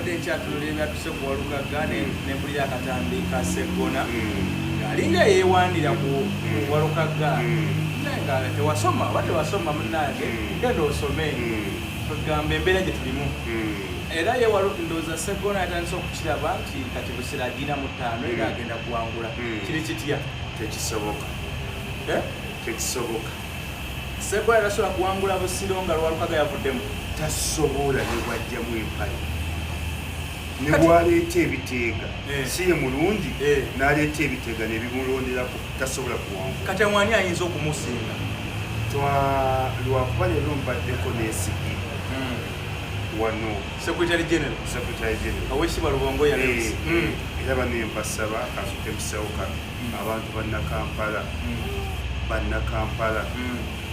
mbadde nkyatunuulira ebyatuse ku Walukagga ne mpulira akatambi ka Sseggona ng'alinga yeewandira ku Walukagga naye nga tewasoma oba tewasoma munnange genda osome tugamba embeera gye tulimu era ye ndowooza Sseggona yatandise okukiraba nti kati Busiro agina mu 5 era agenda kuwangula kiri kitya tekisoboka Sseggona tasobola kuwangula Busiro nga Walukagga yavuddemu tasobola ne bwajjamu empale ne bwaleeta ebiteega si ye mulungi n'aleeta ebiteega ne bimulonderako tasobola kuwangula kati mwani ayinza okumusinga lwakuba leero mbaddeko n'esigi wano Secretary General Owekitiibwa Lubongo Lewis era bano mbasaba kasute musawo kano abantu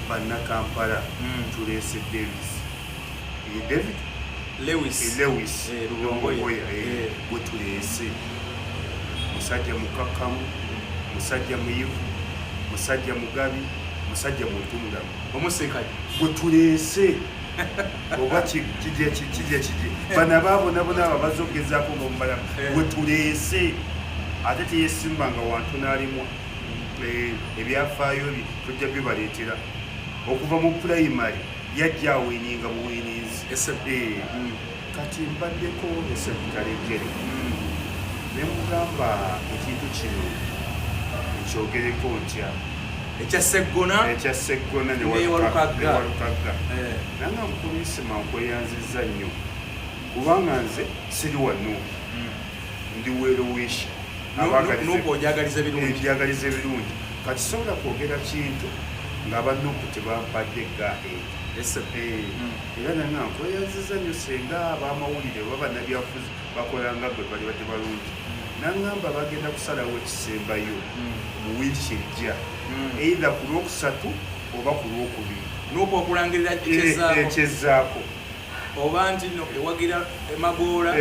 bannakampala tuleese David Lewis Lubongoya gwe tuleese musajja mukakkamu musajja muyivu musajja mugabi musajja muntungulamu omusekali gwe tuleese oba kijja bana baabonabona abo bazogezaako ngaomubalamu gwe tuleese ate teyesimba nga wantu n'alimwa ebyafaayo tujja bibaleetera okuva mu pulayimale yajja aweninga buwinizi kati mbaddeko esekitale jere ne mugamba ekintu kino nkyogereko ntya ekya Sseggona ne Walukagga nanga mupoliisi mankweyanziza nnyo kubanga nze siri wano ndi weeroweesha ebyagaliza ebirungi kati sobola kwogera kintu ng'abannoku tebampadde gaheedi era nanga nkweyanziza nnyo senga ab'amawulire oba bannabyafuzi bakolanga gwe bali badde balungi nangamba bagenda kusalawo ekisembayo mu wiiki ejja eitha ku lwokusatu oba ku lwokubiri nuko okulangirira ekyezaako oba nti ewagira Magoola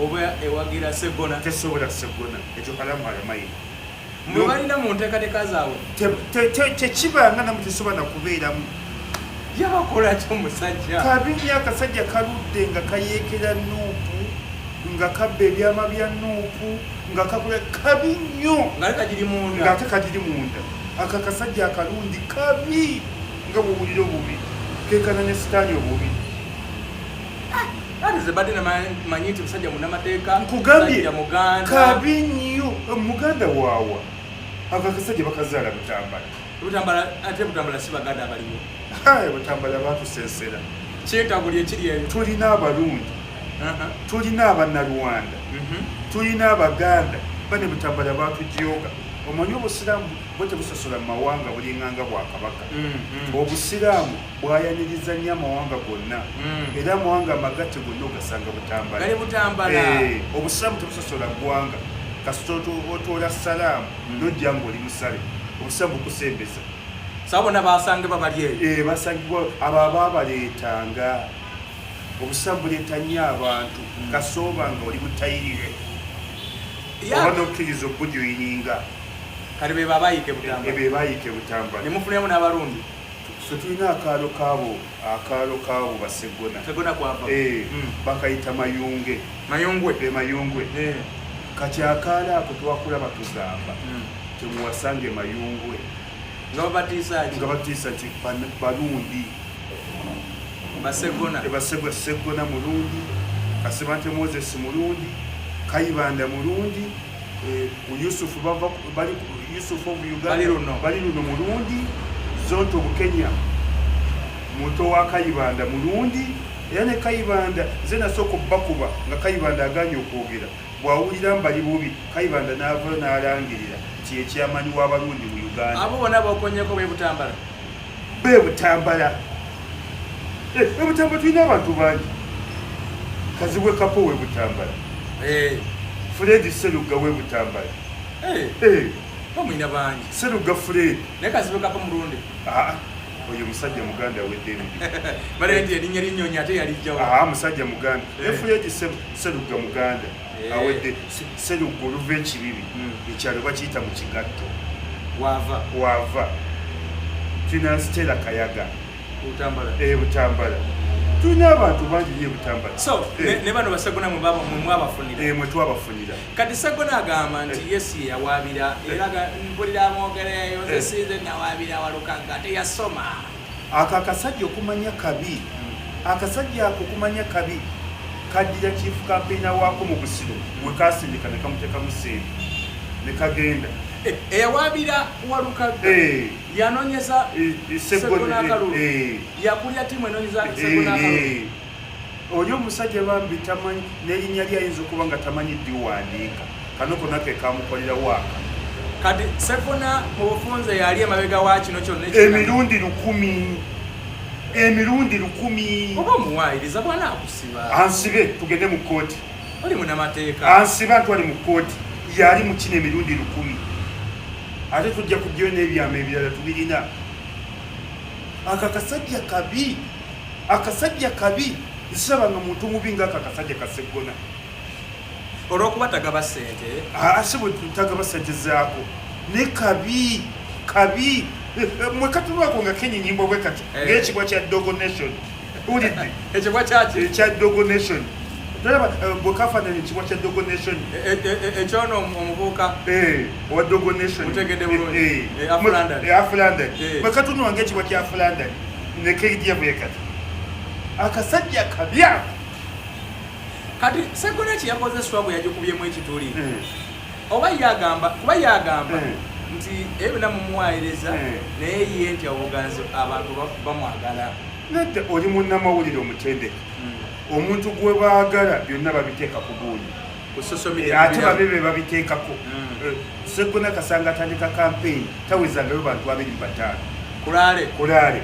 oba ewagira Sseggona tesobola Sseggona ekyo kalamalayina mwe balina mu nteekateeka zaabwe tekibanga namu tesobola nakubeeramu yabakola ki omusajja kabinya akasajja kaludde nga kayeekera Nuupu nga kabba ebyama bya Nuupu nga kakola kabi nnyo ng'ate kagiri munda aka kasajja akalundi kabi nga bwowulira obubi kenkana ne sitaani obubi ate ze badde namanyi nti musajja munnamateeka nkugambye kabi nnyo muganda waawa aka kasajja bakazaala ate Butambala si baganda abaliwo Butambala batusensera kyentaguli ekiri eyo tulina abalungi tulina abannalwanda tulina abaganda bane Butambala batujooga omanyi obusiraamu bwe tebusosola mu mawanga bulinganga bwakabaka obusiraamu bwayaniriza nnyo amawanga gonna era amawanga amagatte gonna ogasanga Butambala obusiraamu tebusosola ggwanga kasita otoola salaamu nojja ngaoli musale obusiraamu bukusembeza sabona basange babali eyo basangibwa abo abaabaleetanga obusiraamu buleeta nnyo abantu kasooba nga oli butayirire oba n'okkiriza okujoyininga kale be babayike Butambala ne mufunemu n'abarundi ffe tulina akaalo kaabo Basseggona bakayita Mayungwe kati akaalo ako twakulaba tugamba temuwasange Mayungwe nga batiisa nti balundi Sseggona mulungi Kasibante Moses mulungi Kayibanda mulungi Yusufu of Uganda bali luno mulungi Zonto Bukenya muto wa Kayibanda mulungi era ne Kayibanda ze nasooka bakuba nga Kayibanda aganye okwogera bwawulira mbali bubi Kayibanda n'ava n'alangirira nti ekyamanyi w'abalundi mu Uganda abo bonna bakonyeko Butambala Butambala tulina abantu bangi Kazibwe Kapo Butambala Fred Sserugga Butambala omwina bangi Sserugga Fred naye Kazibwe Kapo mulundi oyo musajja muganda awedde bale ndi erinnya linyonya ate yalijjawo musajja muganda Fred Sserugga muganda awedde Sserugga oluva ekibibi ekyalo bakiyita mu kigatto wava tulina Stella Kayaga Butambala tulina abantu bangi nnyo butambala so ne bano basegona mwabafunira mwe twabafunira kati Segona agamba nti yesi yawaabira era mpulira amwogereyo nze sinze nawaabira Walukagga teyasoma ako akasajja okumanya kabi akasajja ako okumanya kabi kaddira chief campaigner waako mu Busiro bwe kasindika ne kamuteekamu ssente ne kagenda eyawaabira Walukagga yanonyeza Segona Akalulu yakulya timu enonyeza Segona Akalulu oli omusajja bambi tamanyi n'erinnya lyayinza okuba nga tamanyi ddiwandiika kano konna ke kamukolera waaka kati Segona mu bufunze yali emabega wa kino kyonna emirundi lukumi oba omuwaayiriza bwana akusiba ansibe tugende mu kkooti oli munnamateeka ansiba ntwali mu kkooti yali mu kino emirundi 1000 ate tujja kujjayo n'ebyama ebirala tubirina akasajja kabi nsabanga muntu mubi ng'aka akasajja ka Segona olw'okuba tagaba ssente asibu tagaba ssente zaako ne kabi mwe katulwako nga kenyinyimbo bwe kati ng'ekibwa kya Dogo Nation ulidde ekibwa kyaki ekya Dogo Nation tolaba bwe kafaananya ekibwa kya Dogo Nation ekyono omuvubuka owa Dogo Nation mutegedde bulungi Afulandan bwe katunulwa ng'ekibwa kya Afulandan ne kejja bwe kati akasajja kabya kati Segona kiyakoze swabwe yagikubyemu ekituli oba yagamba kuba yagamba nti ebina mumuwaayiriza naye ye nti obuganzi abantu bamwagala nedda oli munnamawulire omutendeke omuntu gwe baagala byonna babiteeka ku guuni ate babe be babiteekako Segona kasanga atandika kampeyini tawezangayo bantu 25 kulaale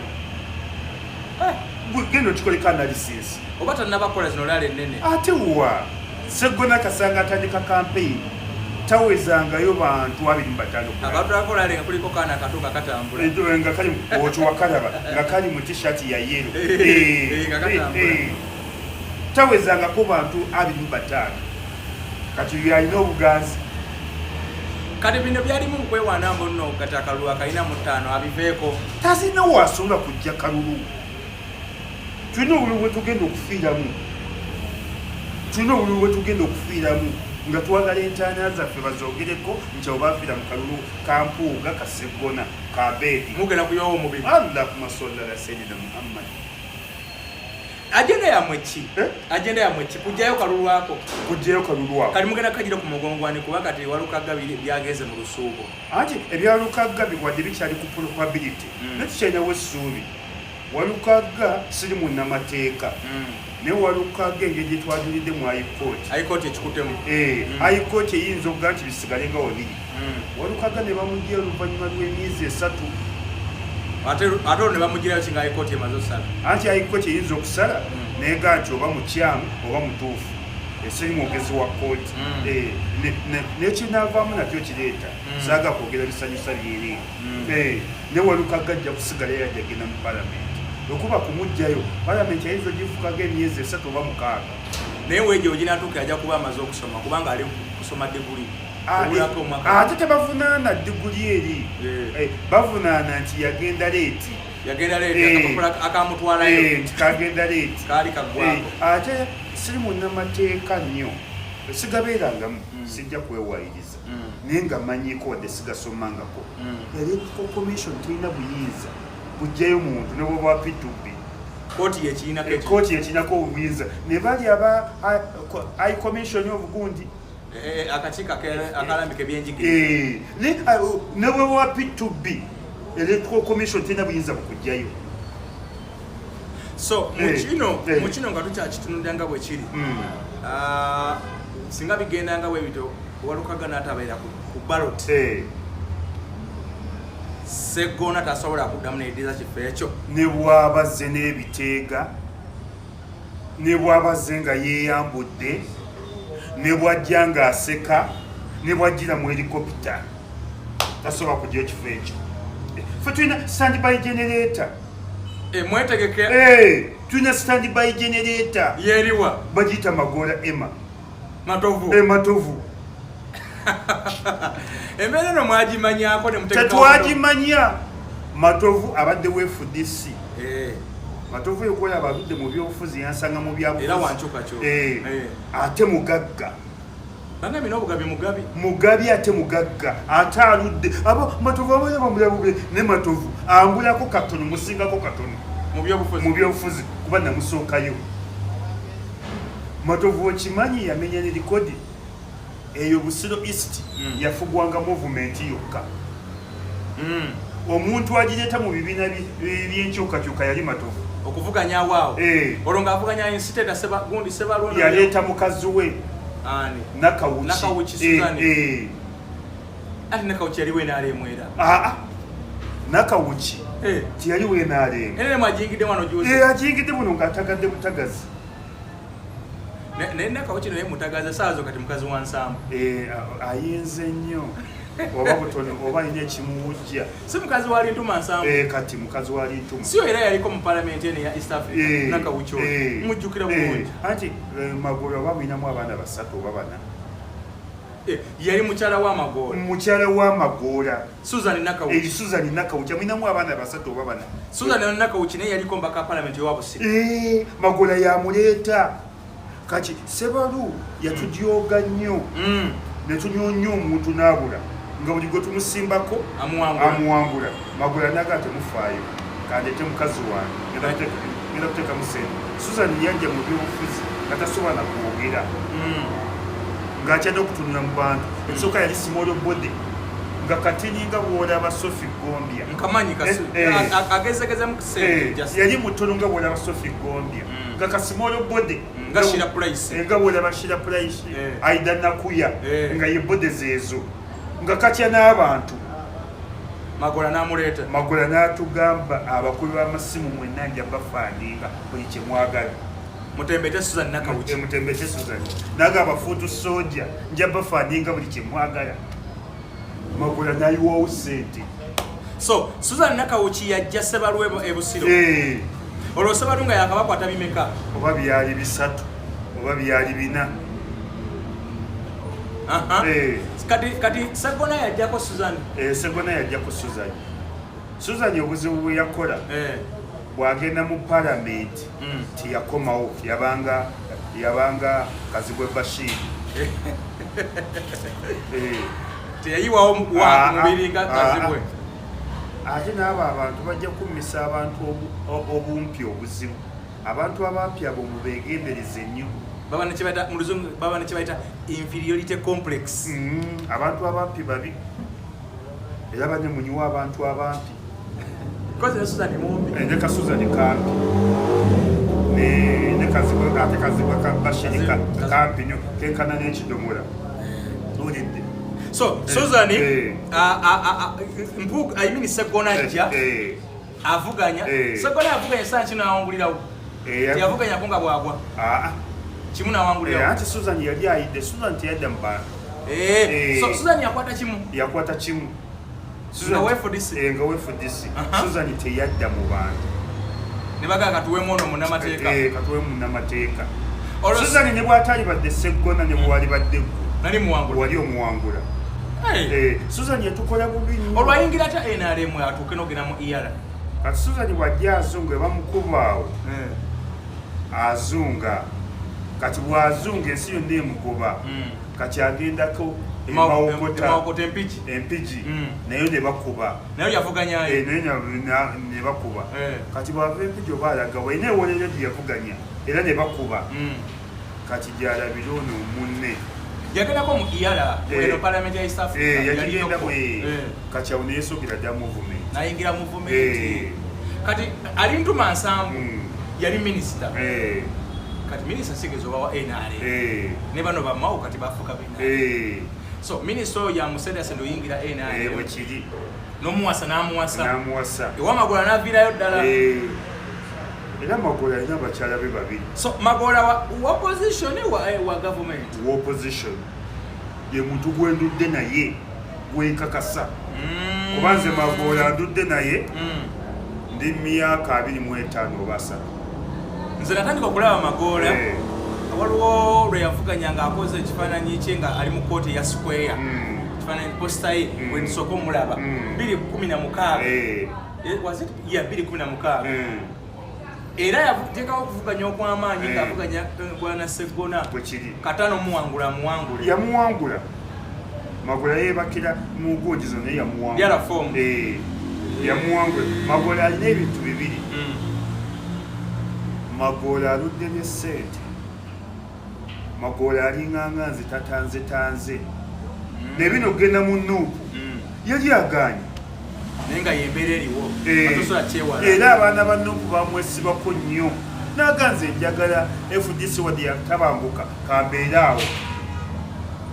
genda okikoleka analysis oba tannabakola zino laale ennene ate wa Segona kasanga atandika kampeyini tawezangayo bantu 25 abantu akolaale nga kuliko kaana akatuuka katambula nga kali okyo wakalaba nga kali mu t-shirt ya yero tawezangako bantu 25 kati alina obuganzi kati bino byalimu okwewaanambo nno kati akalulu akalina mu 5 abiveeko tasina wasobola kujja kalulu tulina obululu bwe tugenda okufiiramu nga twagala entaana zaffe bazoogereko nti obafiira mu kalulu ka Mpuuga ka Segona ka Beedi mugenda kuyowa omubiri Allahumma salli ala sayyidina Muhammad agenda yamwe ki kujjayo kalulu ako kali mugenda kagira ku mugongwani kuba kati Walukagga byageze mu lusuubo anti ebyalukagga biwadde bikyali ku probability netukyalinawo essuubi Walukagga siri munnamateeka naye Walukagga engeri gye twajulidde mu high court ekikuttemu high court eyinza okuga nti bisigale nga 2 Walukagga ne bamuggira oluvannyuma lw'emyezi 3 ate olwo ne bamugirayo kinga high court emaze okusala anti high court eyinza okusala naye nti oba mukyamu oba mutuufu esiri mwogezi wa kooti nekinavaamu nakyo kireeta saaga kwogera bisanyusa byeri ne Walukagga ajja kusigala era ajjagenda mu palamenti okuba kumugjayo palamenti ayinza ogifukaga emyezi 3 oba 6 naye weejo oginatuuka ajja kuba amaze okusoma kubanga ali kusoma diguli ate tebavunaana diguli eri bavunaana nti yagenda leeti akamutwalayo nti kagenda leeti kaali kaggwako ate siri munnamateeka nnyo sigabeerangamu sijja kwewaayiriza naye nga manyiko wadde sigasomangako electoral commission terina buyinza kujjayo muntu ne bwoba P2B kooti yekiinako obuyinza ne bali aba high commission obugundi akakiiko akalambika ebyenjigiriza ne bwoba P2B electoral commission terina buyinza bukujjayo so mukino nga tukyakitunulira nga bwe kiri singa bigenda nga bwebito Walukagga n'atabeera ku ballot Segona tasobola kuddamu neediza kifo ekyo ne bwabazze n'ebiteega ne bwabazze nga yeeyambudde ne bwajja ng'aseka ne bwajjira mu helikopita tasobola kujja ekifo ekyo ffe tulina standby generator mwetegeke tulina standby generator yeriwa bagiyita Magoola Emma matovu embeera eno mwagimanyako ne mutegeka tetwagimanya Matovu abadde we FDC Matovu yokola abadde mu byobufuzi yansanga mu byabufuzi era wanchuka kyo ate mugagga bana bino obugabi mugabi ate mugagga ate aludde abo Matovu abanya bamulabube ne Matovu ambulako katono musingako katono mu byobufuzi kuba namusookayo Matovu okimanyi yamenya ne likodi eyo Busiro East yafugwanga movement yokka omuntu agireeta mu bibiina by'enkyukakyuka yali Matovu okuvuganya waawo olonga avuganya insiteta gundi Sebalongo yaleeta mukazi we Nakawuki Suzani ati Nakawuki yali we n'alemwera Nakawuki tiyali we n'alemwa ene mwajingidde wano juzi ajingidde buno ng'atagadde butagazi naye Nakawuki naye mutagaza saazo kati mukazi wa Nsambu ayinze nnyo oba butono oba alina ekimuwujja si mukazi wa Lintuma Nsambu kati mukazi wa Lintuma siyo era yaliko mu parliament ene ya East Africa Nakawuki mujjukira bulungi anti Magolo oba bulinamu abaana basatu oba bana yali mukyala wa Magoola Susan Nakawuki mulinamu abaana basatu oba bana Susan Nakawuki naye yaliko mbaka parliament ewa Busiro Magoola yamuleeta kati Sebalu yatujooga nnyo ne tunyoonya omuntu n'abula nga buli gwe tumusimbako amuwangula Magoola naga temufaayo kandete mukazi wange ngenda kuteeka musente Susan yajja mu byobufuzi nga tasobola na kwogera ng'akyadde okutunula mu bantu ekisooka yali Simolo Bode nga katininga bw'olaba Sophie Gombia nkamanyi agezegeza mu kisenge yali mutono nga bw'olaba Sophie Gombia nga Kasimolo Bode nga Shira Price nga bw'olaba Shira Price Aida Nakuya nga ye Bode zeezo nga katya n'abantu Magoola n'atugamba abakulu b'amasimu mwenna nja bafaandinga buli kye mwagala mutembete Susan Nakawuki n'agamba Fuutu Soja nja bafaandinga buli kye mwagala Magoola n'ayiwawo ssente so Susan Nakawuki yajja Sebalu e Busiro olwo Sebalu nga yakabakwata bimeka oba byali 3 oba byali 4 kati Segona yajjako Susan Segona yajjako Susan obuzibu bwe yakola bwagenda mu parliament tiyakomawo yabanga Kazibwe Bashir teyayiwawo mubiri nga Kazibwe ate n'abo abantu bajja kummisa abantu obumpi obuzibu abantu abampi abo mubeegendereze nnyo baba ne kyebayita inferiority complex abantu abampi babi era banyemunyiwa abantu abampi ne Kasuzani kampi ne Kazibwe Bashir kampi nyo kenkana n'ekidomola olidde so Suzani Segona ajja avuganya Segona avuganya saa kino awangulirawo yavuganya ko nga bwagwa kimu n'awangulirawo anti Susan yali ayidde Susan teyadda mu bantu so Susan yakwata kimu nga wefudisi Susan teyadda mu bantu ne bagaa katuweemu ono munnamateeka Susan ne bw'ataali badde Segona ne bwali badde wali omuwangula Susan yatukola bubi nnyo olwayingira ta NRM atuuke n'ogenda mu ER kati Susan bw'ajja azunga bamukubaawo azunga kati bw'azunga ensi yonna emugoba kati agendako Mawokota empigi nayo ne bakuba nayo yavuganyayo ne bakuba kati bw'ava empigi oba alaga walina ewolero gye yavuganya era ne bakuba kati gy'alabira ono munne yagendako mu ER eno parliament ya East Africa yagendako kati awo neyesookera dda movement nayingira movement kati Lintuma Nsambu yali minisita kati minisita sigezi oba wa NRM ne bano bamawo kati bafuka bina so minisita oyo yamusendasenda oyingira NRM wekiri n'omuwasa n'amuwasa ewa Magoola n'aviirayo ddala era Magoola alina abakyala be babiri so Magoola wa opposition wa government wa opposition ye muntu gwendudde naye gwenkakasa kuba nze Magoola ndudde naye ndi myaka 25 oba 3 nze natandika okulaba Magoola waliwo lwe yavuganya ng'akoze ekifaananyi kye nga ali mu kooti ya Square ekifaananyi posita ye bwe tusooka omulaba 2016 was it 2016 era yavuteekawo okuvuganya okw'amaanyi ng'avuganya bwana Sseggona Katano muwangule yamuwangula Magola yeebakira mu gonjizo naye yamuwangula yamuwangula Magola alina ebintu bibiri Magola aludde ne ssente Magola aling'ang'anze tatanze ne bino genda mu Nuupu yali agaanye naye nga yembeera eriwo era abaana ba Nuupu bamwesibako nnyo n'aganze njagala FDC wadde yatabanguka kambeere awo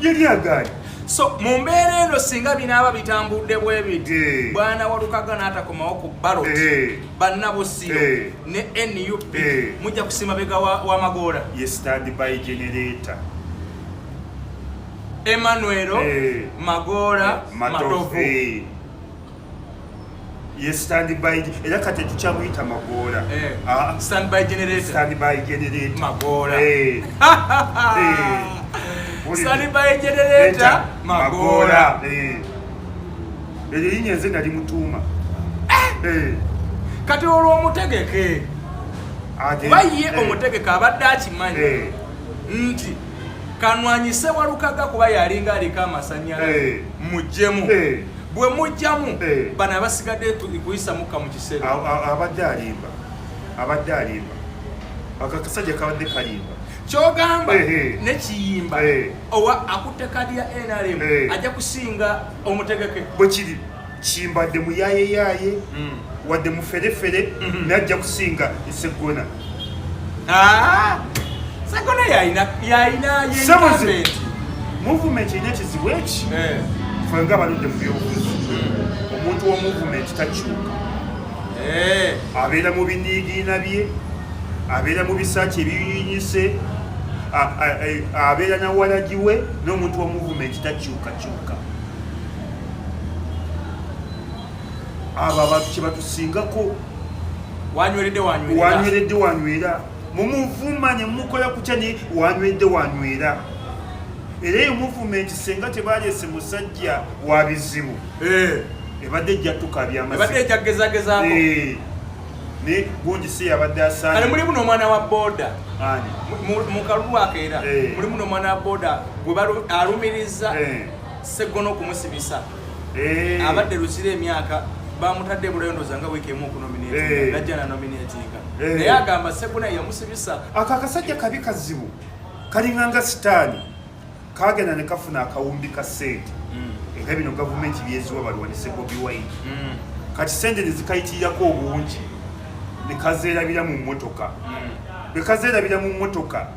yali agaanye. So mu mbeera eno singa binaaba bitambudde bwe biti bwana Walukaga n'atakomawo ku ballot bannabusiro ne NUP mujja kusima bega wa Magola ye standby generator Emmanuel Magola Matovu ye standby era kati tukyamuyita Magola standby generator Magola standby generator Magola erinnya nze nali mutuuma kati olwo omutegeke kuba ye omutegeke abadde akimanyi nti kanwanyise Walukaga kuba yalinga aliko amasannyalaze mujjemu bwe mujjamu bano abasigadde kuyisa mukka mu kiseera abadde alimba akakasajja kabadde kalimba kyogamba ne kiyimba owa akutte kadi ya NRM ajja kusinga omutegeke bwe kiri kimbadde mu yaaye wadde mu ferefere najja kusinga Sseggona Sseggona yayina movement ine kizibu eki ffe nga baludde mu byobufuzi omuntu wa movement takyuka abeera mu biniigiina bye abeera mu bisaaki ebiyinyise abeera na walagi we n'omuntu wa movement takyukakyuka abo abantu kye batusingako wanyweredde wanywera mumuvuma ne mukola kutya ne wanyweredde wanywera era eyo movement senga tebaleese musajja wa bizibu ebadde ejja tukabyamagezagezaako ne gonjise yabadde asaana kale mulimu n'omwana wa boda mu kalulu akeera mulimu n'omwana wa boda gwe alumiriza Sseggona okumusibisa abadde lukira emyaka bamutadde bulondoza nga wiiki emu okunominatinga najja na nominatinga naye agamba Sseggona yamusibisa ako akasajja kabi kazibu kalinganga sitaani kagenda ne kafuna akawumbi ka ssente nga bino gavumenti byeziwa balwanise Bobi Wine kati ssente ne zikayitirako obungi ne kazeerabira mu mmotoka bwe kazeerabira mu mmotoka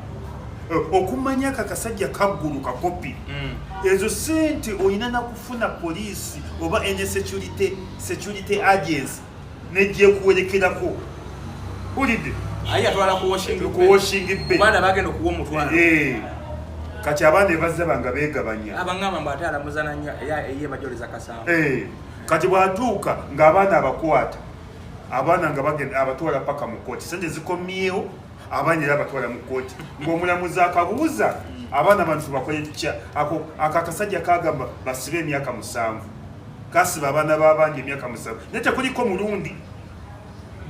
okumanya akakasajja kaggulu kakopi ezo ssente olina nakufuna poliisi oba ene security agency nejja kuwerekerako ulidde ayatwala ku washing bay bana bagenda okuwa omutwalo kati abaana bazza banga beegabanya abangamba mbu ate alamuzananya eye majoleza kasamba kati bwatuuka ng'abaana abakwata abaana nga bagenda abatwala paka mu kooti sente zikomyewo abaana era abatwala mu kooti ng'omulamuzi akabuuza abaana bantu bakole tutya akakasajja kagamba basibe emyaka 7 kasiba abaana b'abangi emyaka 7 naye tekuliko mulundi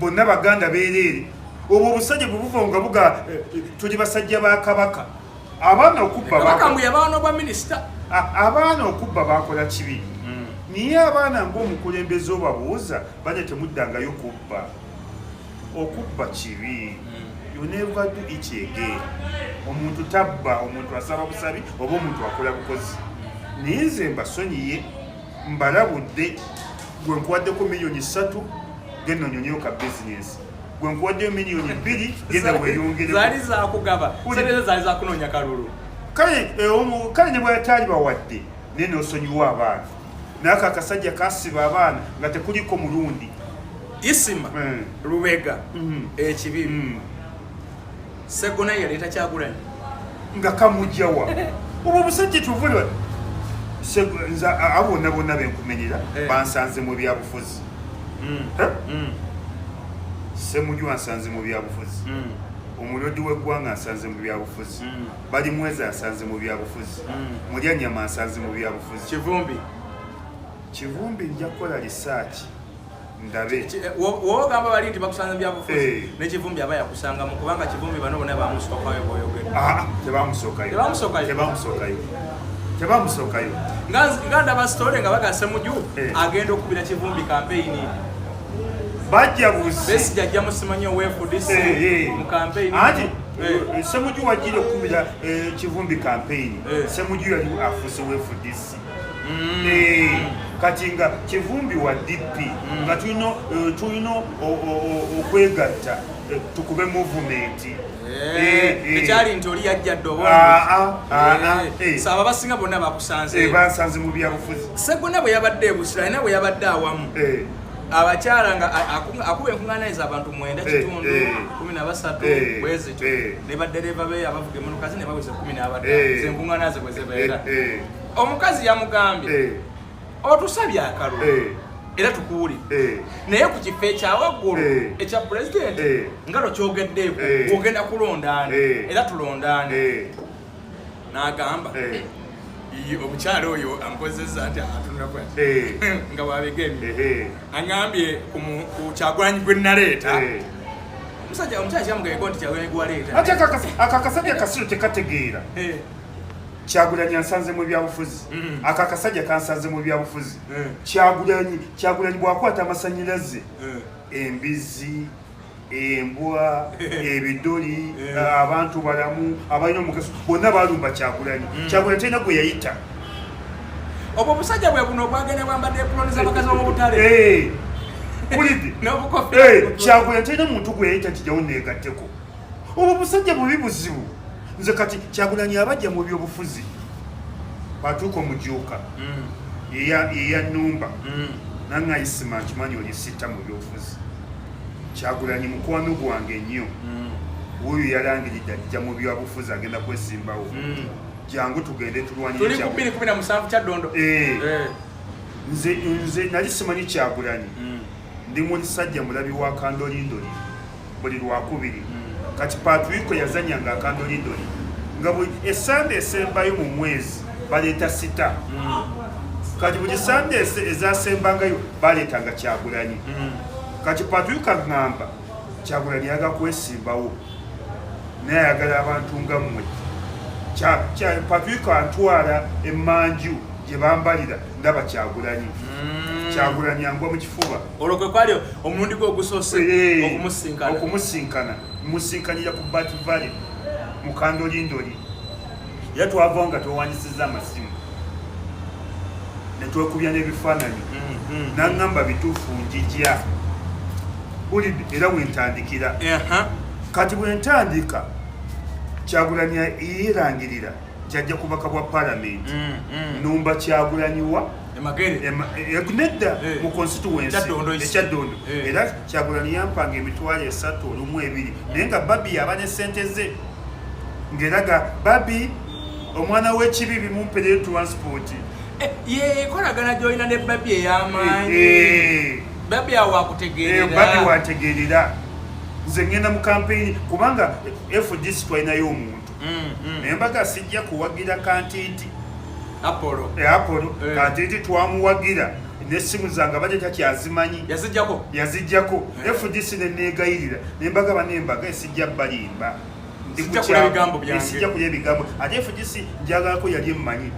bonna baganda beereere obwo obusajja bwe buva nga buga tuli basajja ba Kabaka abaana okubba bakola kibi niye abaana ng'omukulembeze obabuuza bane temuddangayo okubba kibi you never do it again omuntu tabba omuntu asaba busabi oba omuntu akola bukozi naye nze mbasonyiye mbalabudde gwe nkuwaddeko miliyoni 3 genda onyonyeyo ka bizinesi gwe nkuwaddeyo miliyoni 2 genda weeyongere zaali zakugaba sente zaali zakunoonya kalulu kale ne bwataali bawadde naye n'osonyiwa abaana naako akasajja kasiba abaana nga tekuliko mulundi isima Lubega ekibibi Sseggona yaleeta Kyagulanyi nga kamujjawa obwo obusajja tuvulwa abo bonna benkumenera bansanze mu byabufuzi Ssemujju ansanze mu byabufuzi omulodi w'eggwanga ansanze mu byabufuzi bali mwezi ansanze mu byabufuzi Mulyanyama ansanze mu byabufuzi Kivumbi njja kukola research ndabe wo gamba bali nti bakusanza byabufuzi ne kivumbi abaya kusanga mu kubanga kivumbi bano bonna bamusokayo boyogera tebamusokayo nganda ba story nga bagase muju agenda okubira kivumbi campaign bajja buzi besi jajja musimanyo wefu this mu campaign ati semuju wajire okubira kivumbi campaign semuju yali afuse wefu this kati nga kivumbi wa DP nga tulino okwegatta tukube movement ekyali nti oli yajja ddobo saba basinga bonna bakusanze bansanze mu byabufuzi Sseggona bwe yabadde ebusira alina bwe yabadde awamu abakyala nga akuba enkuŋŋaaniriza abantu 9.13 bwezi ne baddereeva be abavuga emmotoka ze ne baweze 15 ze enkuŋŋaana ze bwe zibeera omukazi yamugambye otusabye akalu era tukuwulire naye ku kifo ekyawaggulu ekya pulezidenti nga lokyogeddeeko ogenda kulondaani era tulondaani n'agamba omukyala oyo amukozesa nti atunula nga bwabigemye agambye ku Kyagulanyi gwe naleeta omukyala kyamugayeko nti Kyagulanyi gwaleeta ate akakasajja kasiro tekategeera Kyagulanyi ansanze mu byabufuzi akakasajja kansanze mu byabufuzi Kyagulanyi bwakwata amasanyalaze embizi embwa ebidoli abantu balamu abalina omugaso bonna balumba Kyagulanyi talina gwe yayita obwo obusajja bwe buno obwagenda bwambadde epuloni z'abakazi b'omubutale Kyagulanyi talina muntu gwe yayita nti jawo neegatteko obwo obusajja bubi buzibu nze kati Kyagulanyi abajja mu byobufuzi batuuka omujuuka eya nnumba nangayisima nkimanyi oli sita mu byobufuzi Kyagulanyi mukwano gwange nnyo oyo yalangiridde ajja mu byobufuzi agenda kwesimbawo jangu tugende tulwanyisa nze nali simanyi Kyagulanyi ndi musajja mulabi wa Kandolindoli buli lwakubiri kati Patrick yazanyanga Kandolindoli nga buli esande esembayo mu mwezi baleeta sita kati buli sande ezasembangayo baleetanga Kyagulanyi kati Patrick agamba Kyagulanyi yaga kwesimbawo naye ayagala abantu nga mmwe Patrick antwala emmanju gye bambalira ndaba Kyagulanyi Kyagulanyi angwa mu kifuba olwo kwe kwali omulundi gwe ogusoose okumusinkana musinkanyira ku Bat Valley mu Kandolindoli era twavawo nga twewanyisiza amasimu ne twekubya n'ebifaananyi n'aŋŋamba bituufu njijja bulidde era bwentandikira kati bwentandika Kyagulanyi yeerangirira kyajja kubaka bwa paalamenti nnumba Kyagulanyi wa nedda mu constituency ekyaddondo era Kyagulanyi yampanga emitwalo 3 olumu 2 naye nga Babi yaba ne ssente ze ngeraga Babi omwana w'ekibibi mumpereyo transport yekolagana gyolina ne Babi ey'amaanyi Babi awo wategeerera nze ngenda mu campaign kubanga FDC twalinayo omuntu naye mbaga sijja kuwagira Kantiti Apollo Kantiti twamuwagira n'essimu zange abadde takyazimanyi yazijjako FDC neneegayirira nembaga banembaga esijja balimba sijja kulya ebigambo ate FDC njagalako yali emmanyi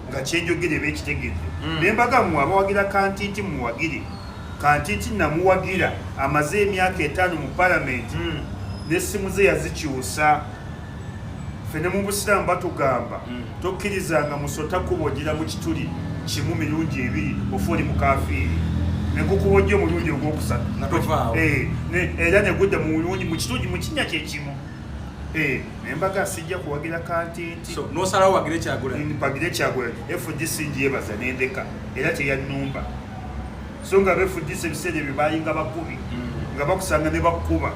nga kyenjogere beekitegedde nembaga muwabawagira Kantiti muwagire Kantiti namuwagira amaze emyaka 5 mu paalamenti n'essimu ze yazikyusa fene mu Busiraamu batugamba tokkirizanga musota kubogira mu kituli kimu mirundi 2 ofuli mukafiiri nekukubojja omulundi ogwokusatu era negudda mu mulungi mu kituli mu kinnya kyekimu nembaga sijja kuwagira Kantiti nosalawo wagire Kyagulanyi FDC njebaza nendeka era teyannumba so nga FDC ebiseera ebyo bayinga bakubi nga bakusanga ne bakuba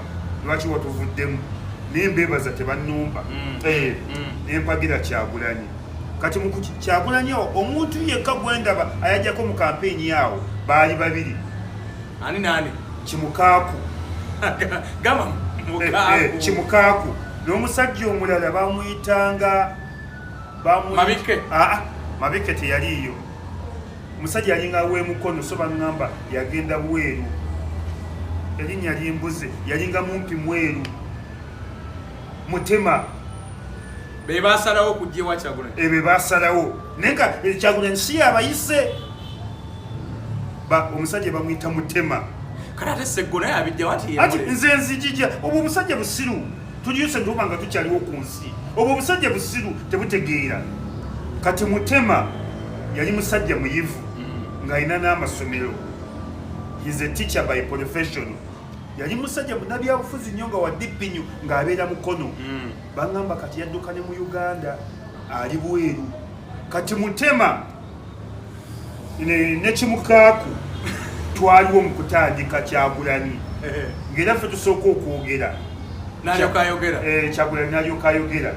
lwaki watuvuddemu nembebaza tebannumba nempagira Kyagulanyi kati mu Kyagulanyi omuntu yekka gwendaba ayajjako mu kampeyini yawo baali babiri ani nani Kimukaaku gama Kimukaaku n'omusajja omulala bamuyitanga Mabike teyaliyo omusajja yalinga w'emukono so baŋŋamba yagenda bweru erinnya ly'embuzi yalinga mumpi mweru Mutema be basalawo kujjewa Kyagulanyi be basalawo nenga Kyagulanyi si abayise omusajja bamuyita Mutema kale ate Sseggona yabijja wati ati nze nzijija obwo omusajja busiru tuliyuse ntuba nga tukyaliwo ku nsi obwo omusajja busiru tebutegeera kati Mutema yali musajja muyivu ng'alina n'amasomero is a teacher by profession yali musajja munnabyabufuzi nnyo nga wa dippinyu ng'abeera mukono baŋŋamba kati yadduka ne mu Uganda ali bweru kati Mutema ne Kimukaaku twaliwo mu kutandika Kyagulanyi ng'era ffe tusooka okwogera Kyagulanyi n'alyoka ayogera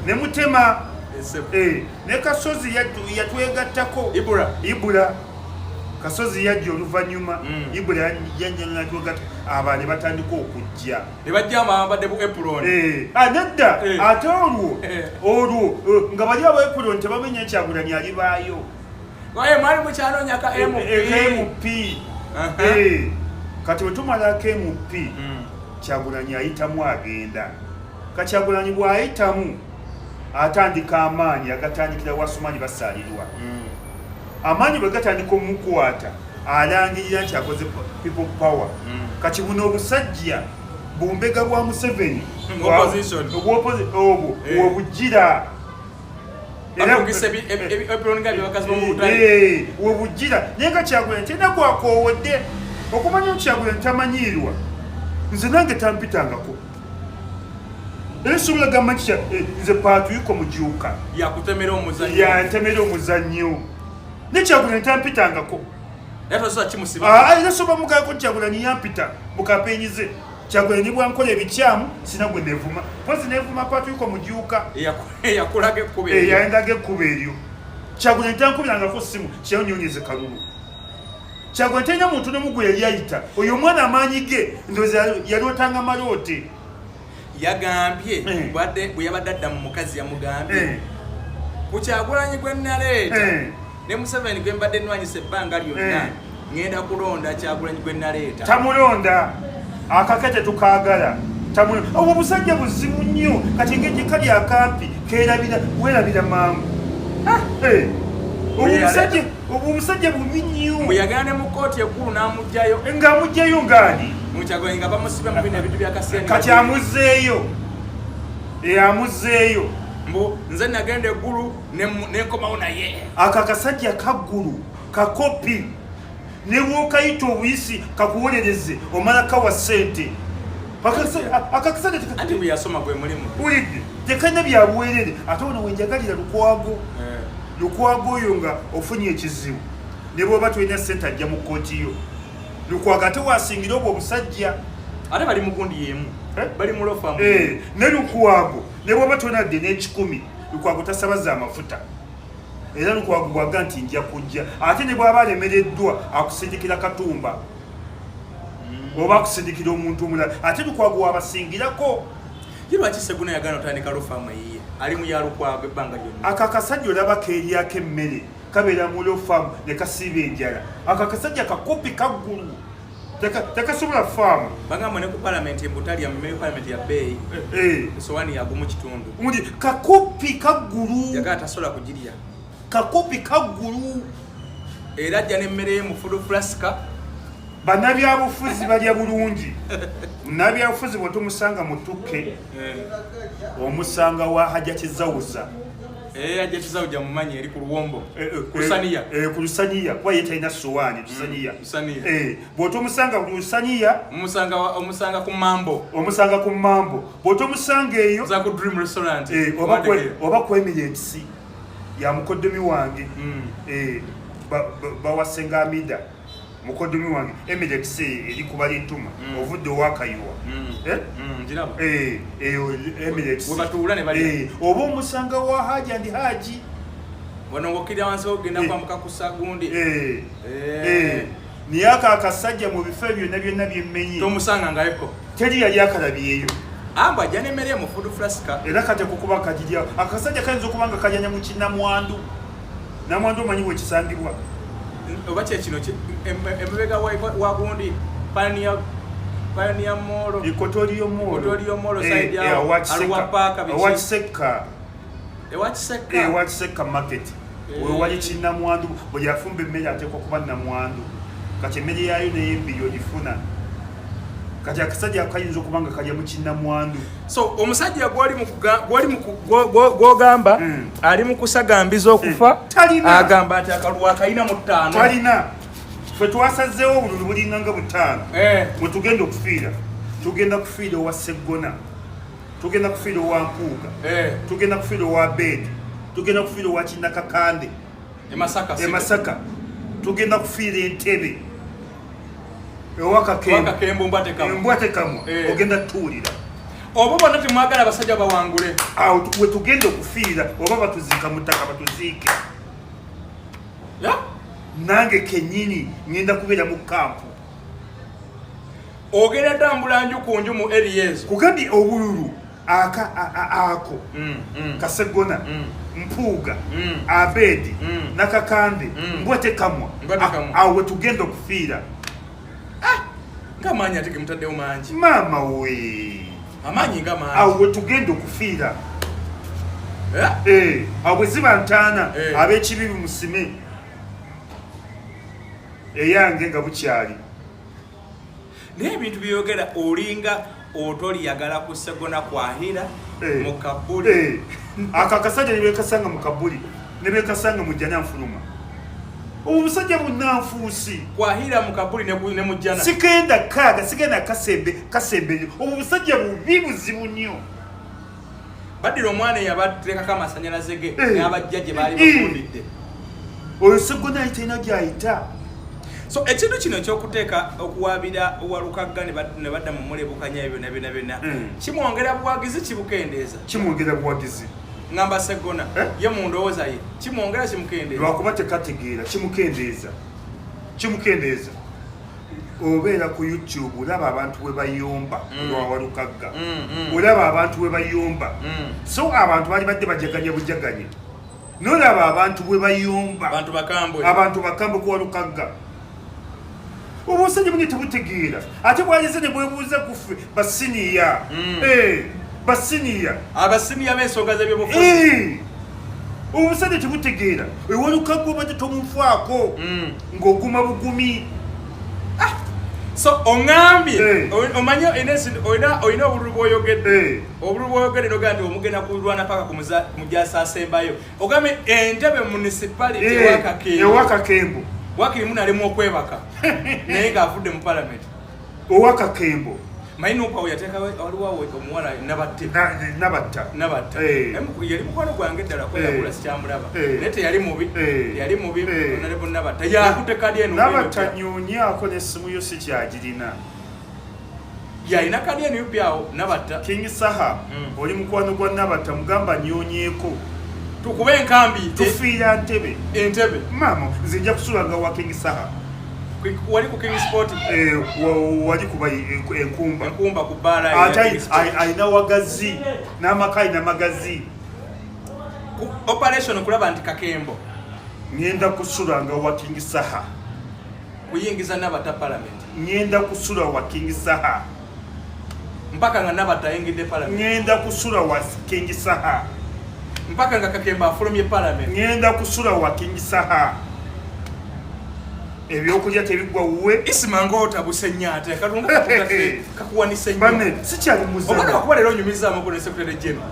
ne Mutema ne Kasozi yatwegattako Ibula Kasozi yajja oluvannyuma Ibula yanjyanatwegatta aba ne batandika okujja ne bajja abambadde bu apron nedda ate olwo nga bali aba apron tebamenya Kyagulanyi alibaayo mwali mukyanoonya ka MP kati bwe tumalako MP Kyagulanyi ayitamu agenda Kyagulanyi bw'ayitamu atandika amaanyi agatandikira Wasumanyi basaalirwa amaanyi bwe gatandika omukwata alangirira nti akoze people power kati buno obusajja bumbega bwa Museveni obwo wobugira wobugira naye nga Kyagulanyi tena gwakowodde okumanya nti Kyagulanyi tamanyiirwa nze nange tampitangako Esobola gamba nti nze Patrick Mujuuka yantemera omuzannyo ne Kyagulanyi tampitangako nasoba mugayako Kyagulanyi yampita mukapenyize Kyagulanyi bwankola ebikyamu sina gwe nevuma pozi nevuma Patrick Mujuuka yayendaga ekkuba eryo Kyagulanyi tankubirangako simu kyeyonyonyeze kalulu Kyagulanyi talina muntu nomu gwe yali ayita oyo omwana amaanyi ge ndowooza yalootanga maloote yagambye bwe yabadde adda mu mukazi yamugambye ku Kyagulanyi gwe naleeta ne Museveni gwe mbadde nnwanyisa ebbanga lyonna ngenda kulonda Kyagulanyi gwe naleeta tamulonda akakete tukaagala obwo obusajja buzibu nnyo kati ng'egye kali akampi weerabira mangu obwo obusajja bubi nnyo bwe yagenda ne mu kkooti eggulu n'amugjayo ng'amugjayo ngaani Kyagulanyi nga bamusiba mu bino ebintu bya Kasenge kati amuzzeeyo amuzzeeyo mbu nze nagenda eggulu nenkomawo naye akakasajja kaggulu kakopi ne bw'okayita obuyisi kakuwolereze omala kawa ssente akakasajja anti bwe yasoma gwe mulimu wulidde tekalina byabuweerere ate ono wenjagalira Lukwago oyo nga ofunye ekizibu ne bw'oba tulina ssente ajja mu kkooti yo Lukwago ate wasingira obwo obusajja ate bali mugundi yemu bali mulofa ne Lukwago ne bw'oba tonadde n'ekikumi Lukwago tasabaza amafuta era Lukwago bwaga nti nja kujja ate ne bw'aba alemereddwa akusindikira Katumba oba akusindikira omuntu omulala ate Lukwago wabasingirako lwaki Sseggona yagana otandika lofaamu eyiye ali mu ya Lukwago ebbanga lyonna akakasajja olaba keeryako emmere kabeera mu lofaamu ne kasiiba enjala akakasajja kakopi kaggulu tekasobola faamu bagamba ne ku palamenti embutalya mu mmere palamenti ya bbeeyi esowani yagumu kitundu kakopi kaggulu yagala tasobola kugirya kakopi kaggulu era ajja n'emmere ye mu fudu flasika bannabyabufuzi balya bulungi munnabyabufuzi bwe tumusanga mutukke omusanga wa Hajati Zawuza Hajati Zawuza mumanyi eri ku Luwombo ku Lusaniya kuba ye talina sowaani Lusaniya bw'otomusanga ku Lusaniya omusanga ku Mambo bw'otomusanga eyo ku Dream Restaurant oba ku Emirates ya mukoddomi wange bawasenga Amida mukoddomi wange Emirates eri kuba lintuma ovudde owakayiwa eyo Emirates oba omusanga wa Haji and Haji wano ng'okkirira wansi ogenda kwambuka ku Sagundi naye akakasajja mu bifo byonna byemmenyi tomusanga ngayeko teri yali akalabyeyo amba ajja n'emmere mu fudu flasika era kate kukuba kagiryawo akasajja kayinza okuba nga kajanya mu Kinnamwandu Namwandu omanyi bwe kisangibwa obache kino emebega wa gundi Pioneer Mall Ikotorio Mall side ya Arua Park Ewachiseka market we wali china mwandu bwe yafumba emmere atekwa kuba na mwandu kati emmere yayo naye biliyoni funa kati akasajja akayinza okubanga kalya mu china mwandu so omusajja gwogamba ali mu kusagambiza okufa agamba ati akaluwa akayina mu 5 talina fe twasazeewo obululu bulinganga butaano bwe tugenda kufiira owa Seggona tugenda kufiira owa Mpuuga tugenda kufiira owa Bedi tugenda kufiira owa Kinakakande Masaka tugenda kufiira Entebbe owa Kakembo Mbwate kamwa ogenda tuulira obo bonna temwagala abasajja bawangule awo we tugenda okufiira oba batuziika mu ttaka batuziike nange kennyini ngenda kubeera mu kampu ogenda tambula nju ku nju mu areas kugambye obululu ako Kaseggona Mpuuga Abedi Nakakande Mbwate kamwa awo tugenda okufiira ng'amaanyi ate gemutaddewo mangi maama we amaanyi nga mangi awo tugenda okufiira awo bwe ziba ntaana ab'ekibibi musime eyange nga bukyali naye ebintu byogera olinga otoliyagala ku Seggona kwahira mu Kabuli aka akasajja ne beekasanga mu Kabuli ne beekasanga mu Jjananfuluma obusajja bunnanfuusi kwahira mu Kabuli ne mu Jjana sigenda kaaga sigenda kasembe obusajja bubi buzibu nnyo baddira omwana eyabateekako amasanyalaze ge n'abajja gye baali bafundidde oyo Seggona ayita gy'ayita so ekintu kino ekyokuteeka okuwaabira Walukagga ne badda mu mulebukanya ebyo byonna kimwongera buwagizi kibukendeeza kimwongera buwagizi ngamba Seggona ye mu ndowooza ye kimwongera kimukendeeza lwakuba tekategeera kimukendeeza obeera ku YouTube olaba abantu bwe bayomba lwa Walukagga olaba abantu bwe bayomba so abantu bali badde bajaganya bujaganye nolaba abantu bwe bayomba abantu bakambwe ku Walukagga obusajja bungi tebutegeera ate bwalize ne bwebuuza kuffe basiniya abasiniya b'ensonga z'ebyobufuzi obusajja tebutegeera Walukagga obadde tomufaako ng'oguma bugumi so oŋambye omanyi olina obululu bw'oyogedde nogaa nti omugenda kulwana paka ku mujaasi asembayo ogambye Entebbe municipality ewakakembo wakiri munalemu okwebaka naye ng'avudde mu parliament owakakembo manyi nokwawo yateekawo waliwo omuwala nabatta yali mukwano gwange eddala kweyagula sikyamulaba naye teyali mubi onalebo nabatta yakute kadi eno nabatta nyonyaako n'essimu yo si kyagirina yalina kadi eno yupyawo nabatta King Saha oli mukwano gwa nabatta mugamba nyonyeeko tukube enkambi tufiira Entebbe maama nze nja kusulanga wa King Saha wali ku King Sport wali kuba enkumba ku bbaala alina wagazi n'amaka alina magazi operation kulaba nti Kakembo ngenda kusulanga wa King Saha kuyingiza Nabatta parliament ngenda kusula wa King Saha mpaka nga Nabatta ayingidde parliament ngenda kusula wa King Saha mpaka nga Kakembo afulumye parliament ngenda kusula wa King Saha ebyokulya tebigwa wuwe isimanga otabusenya ate katunga kakuwanise nnyo bane sikyali muzaba obanga kuba leero nyumiza amagulu secretary general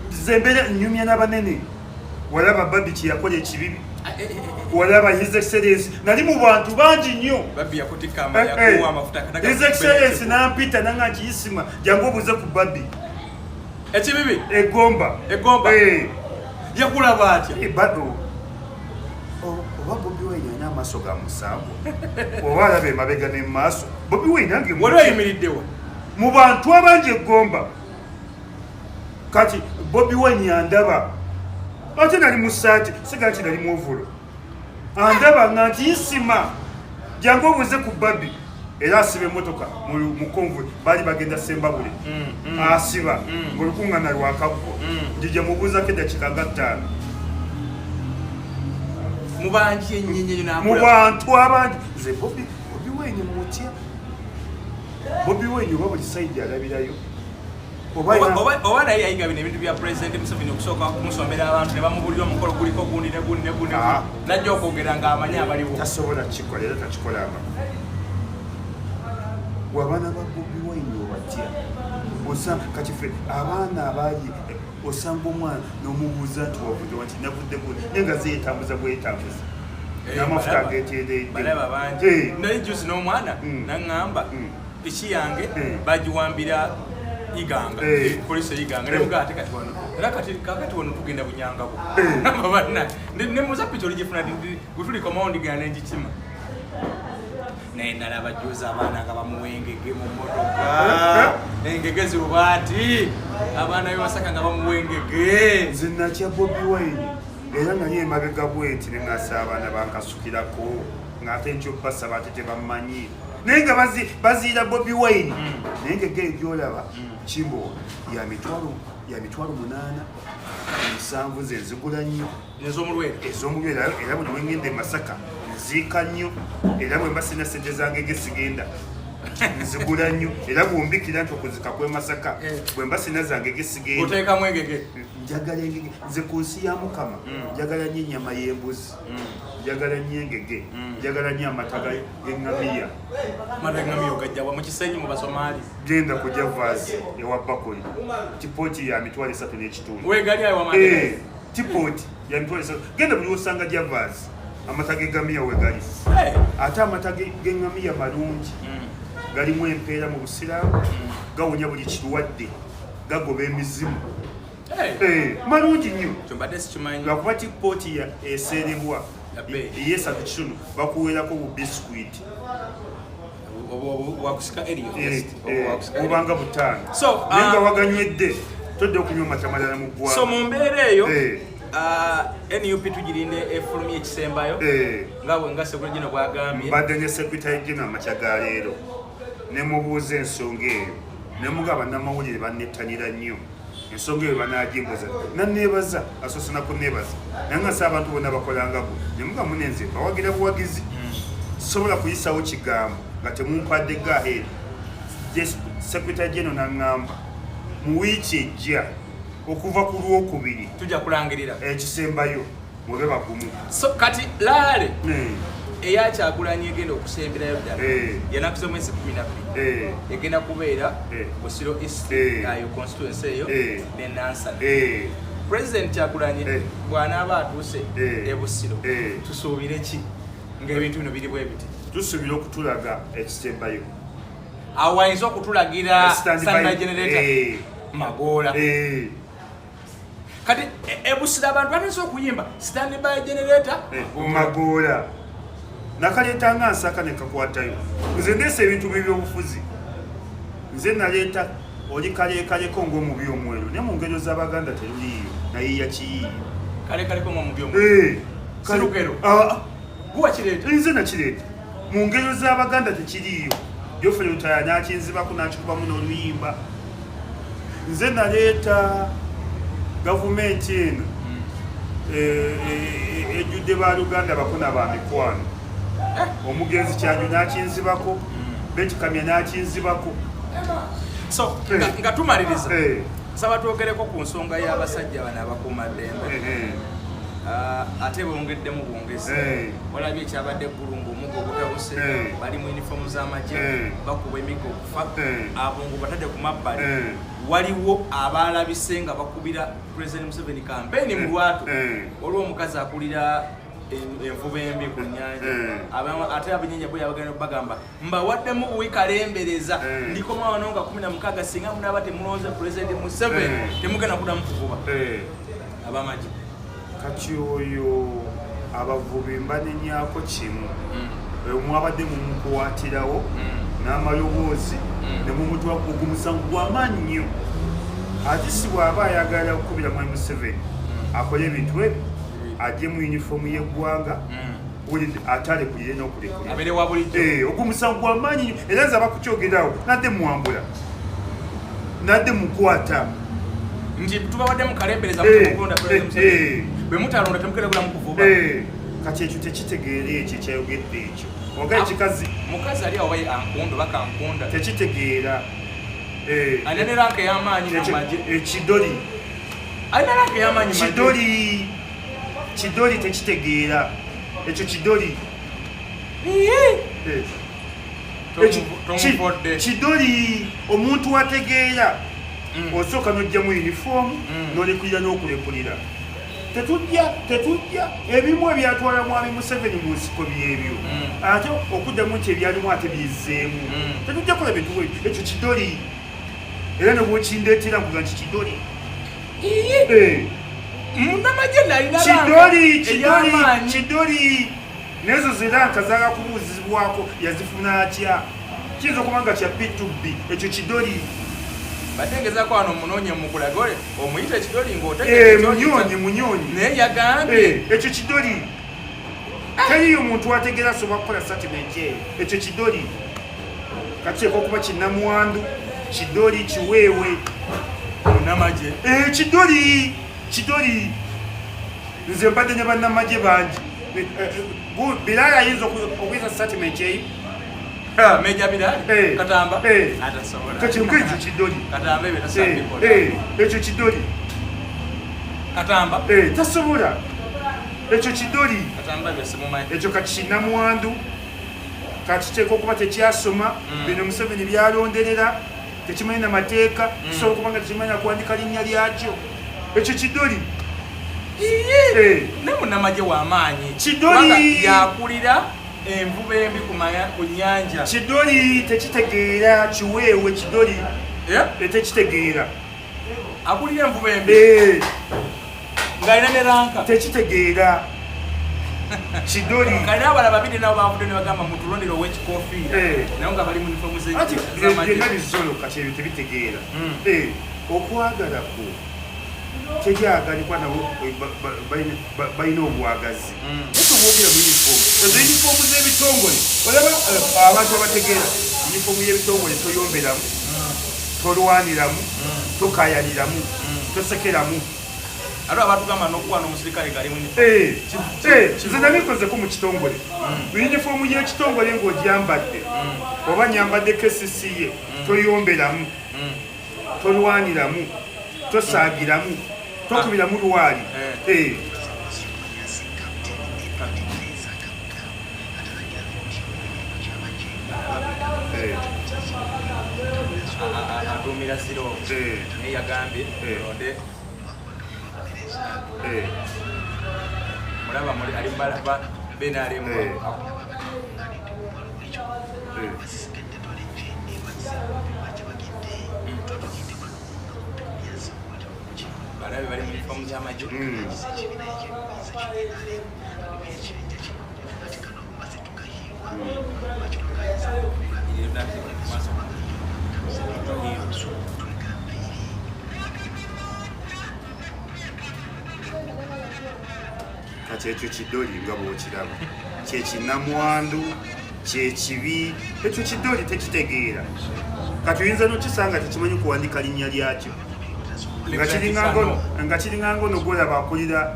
zembere nyumya n'abanene walaba babiki yakola ekibibi walaba his excellence nali mu bantu bangi nnyo babbi yakutikamba yakuwa amafuta kadaka his excellence nampita nanga kiyisima jangu obuze ku babbi ekibibi egomba yakulaba atya bado oba Bobi Wine alina amaaso ga musango oba alaba emabega ne mu maaso Bobi Wine nange wali oyimiriddewa mu bantu abangi egomba kati Bobi Wine yandaba ate nali mu ssaati sigati nali mu ovulo andaba nga nti isima jangu obuze ku babbi era asiba emmotoka mu konvoy baali bagenda Sembabule asiba ng'olukuŋŋaana lwakaggo njija mubuuzako eddakiika nga 5 mubanji enyenye na mu bantu abangi nze Bobi Wine mutya Bobi Wine oba buli side alabirayo oba naye yayigabina ebintu bya President Museveni okusooka kumusomera abantu ne bamubulira omukolo guliko gundi ne gundi ne gundi najja okwogera ng'amanya abaliwo tasobola kikola era takikolanga wabana ba Bobi Wine obatya osanga katife abaana abaali osanga omwana n'omubuuza nti wavudde wati navudde nenga zeetambuza bwetambuza n'amafuta ageteeredde balaba bangi naye juzi n'omwana naŋŋamba piki yange bagiwambira iganga polisi iganga nemuga ate kati wano era kakati wano tugenda bunyangabo abanna ne muza piki oligifuna gutuli komawo ndigana n'engikima naye nalaba juzi abaana nga bamuwengege mu mmotoka engege zibwati abaana bebasaka nga bamuwengege nze nakya Bobi Wine era naye emabega bweti ne ngasa abaana bankasukirako ng'ate nkyo basaba ate tebamanyi naye nga baziira Bobi Wine naye engege egyolaba kimbo ya mitwalo 8 ze nzigula nnyo ez'omulwera era buli wengenda e Masaka nziika nnyo era bwe mba sina sente zange gesigenda nzigula nnyo era bwombikira nti okuzika kw'e Masaka bwe mba sina zange gesigenda oteekamu engege njagala engege nze ku nsi ya Mukama njagala nnyo ennyama y'embuzi njagala nnyo engege njagala nnyo amata g'eŋŋamiya ogajjawa mu kisenyi mu Basomaali genda ku Javazi ewa Bakoli tipooti ya mitwalo 3.5 wegali ayo wamate tipooti ya mitwalo 3 genda buli osanga Javazi amata g'eŋŋamiya wegali ate amata g'eŋŋamiya malungi galimu empeera mu busiraamu gawonya buli kirwadde gagoba emizimu malungi nnyo lwakuba tipooti eseerebwa ey'esatu bakuweerako bu biskwiti obanga butaano naye nga waganywedde todde okunywa amata malala mu ggwanga so mu mbeera eyo NUP tugirinde efulumya ekisembayo nga Sekretary bwagambye mbadde ne Secretary General amakya ga leero ne mubuuza ensonga eyo ne mugaba n'amawulire bannettanira nnyo ensonga eyo banaagimbuza nanneebaza asoose nakunneebaza naye nga si abantu bonna bakolangako ne muga munenze bawagira buwagizi sobola kuyisawo kigambo nga temumpadde gaheeri Secretary General n'aŋŋamba mu wiiki ejja okuva ku Lwokubiri tujja kulangirira ekisembayo mube bagumu so kati laale eya Kyagulanyi egenda okusemberayo ddala yanakuza omwezi 12 egenda kubeera Busiro East ayo constituency eyo ne Nansana President Kyagulanyi bw'anaaba atuuse e Busiro tusuubire ki ng'ebintu bino biri bwe biti tusuubira okutulaga ekisembayo awo ayinza okutulagira standby generator Magoola kati ebusira abantu bateesa okuyimba standby generator Magoola nakaleeta nga nsaka nekakwatayo nze ndeesa ebintu by'ebyobufuzi nze naleeta oli kaleekaleko ng'omubi omweru naye mu ngero z'Abaganda teruliiyo naye yakiyiiyo kaleekaleko ng'omubi omweru Sirugero guwa kireeta nze nakireeta mu ngero z'Abaganda tekiriiyo Geoffrey Lutaya n'akinzibako n'akikubamu n'oluyimba nze naleeta gavumenti eno ejjudde ba Luganda bakuna ba mikwano omugenzi Kyanju n'akinzibako Betty Kamya n'akinzibako so nga tumaliriza saba twogereko ku nsonga y'abasajja bano abakuumaddembe ate bongeddemu bwongezi walabye ekyabadde eggulungu omugo ogutabuse bali mu yunifoomu z'amagye bakuba emigo okufa abo ngo batadde ku mabbali waliwo abaalabise nga bakubira President Museveni campaign mu lwatu olwo omukazi akulira envuba embi ku nnyanja ate abennyanja bwe yabagenda bagamba mbawaddemu buwikalembereza ndikoma wano nga 16 singa munaaba temulonze President Museveni temugenda kuddamu kuvuba abamagye kati oyo abavubi mbanenyaako kimu mwabadde mumukwatirawo n'amaloboozi ne mumutwa ogumusango gw'amaanyi nnyo ate si bw'aba ayagala okukubira Mwai Museveni akole ebintu ebyo ajje mu yunifoomu y'eggwanga atale kulire n'okulekulira ogumusango gw'amaanyi nnyo era nze abakukyogerawo nadde muwambula nadde mukwata nti tubawadde mukalembereza mukulonda President Museveni bwe mutalonda temukere kula mukuvuba kati ekyo tekitegeera ekyo kyayogedde ekyo oga ekikazi mukazi ali awaye ankondo bakankonda tekitegeera alina ne ranka y'amaanyi mu magye ekidoli alina ranka y'amaanyi kidoli tekitegeera ekyo kidoli kidoli omuntu wategeera osooka n'ojjamu yunifoomu n'olekulira n'okulekulira tetujja ebimu ebyatwala mwami Museveni mu nsiko byebyo ate okuddamu nti ebyalimu ate bizzeemu tetujja kola bintu ekyo kidoli era nebwokindeetera nkuga nti kidoli kidoli nezo ziranka zaga kubuuzibwako yazifuna atya kiyinza okuba nga kya B2B ekyo kidoli bategezako wano omunonye mukulagole omuyita ekidoli munyonyi naye yagambye ekyo kidoli teriyo omuntu ategeera asobola kukola statement ekyo kidoli kateeka okuba kinnamuwandu kidoli kiweewe namagye kidoli nze mbadde ne bannamagye bangi Bilal ayinza okuyita statement eyo Meja Bilal Katamba atasobola kakimko ekyo kidoli Katamba ebyo tasobola ekyo kidoli Katamba tasobola ekyo kidoli Katamba ebyo simumanyi ekyo kakinnamuwandu kakiteeka okuba tekyasoma bino Museveni byalonderera tekimanyi namateeka kisobola okuba nga tekimanya kuwandika linnya lyakyo ekyo kidoli nemunamagye w'amaanyi kidoli yakulira envuba embi ku nnyanja kidoli tekitegeera kiweewe kidoli tekitegeera akulira envuba embi ng'alina ne ranka tekitegeera kidoli kalina abala babiri nabo bavudde ne bagamba mutulondere ow'ekikoofiira naye nga bali mu uniformu byonna bizoloka kyebyo tebitegeera okwagalako teryagalibwa nabo balina obwagazi ekyoboogera mu yunifoomu ezo yunifoomu z'ebitongole olaba abantu abategeera yunifoomu y'ebitongole toyomberamu tolwaniramu tokayaliramu tosekeramu ate abatugamba n'okuba n'omusirikale gali mu nze nabikozeko mu kitongole yunifoomu y'ekitongole ng'ogyambadde oba nyambadde KCCA toyomberamu tolwaniramu tosaagiramu tokubiramu lwali atumira ziro naye yagambye londe mulaba ali mubalaba benalemu balabe bali mu uniformu z'amagye kati ekyo kidoli nga bw'okiraba kyekinnamuwandu kyekibi ekyo kidoli tekitegeera kati oyinza n'okisanga tekimanyi kuwandika linnya lyakyo nga kiringa ngono gwolaba akulira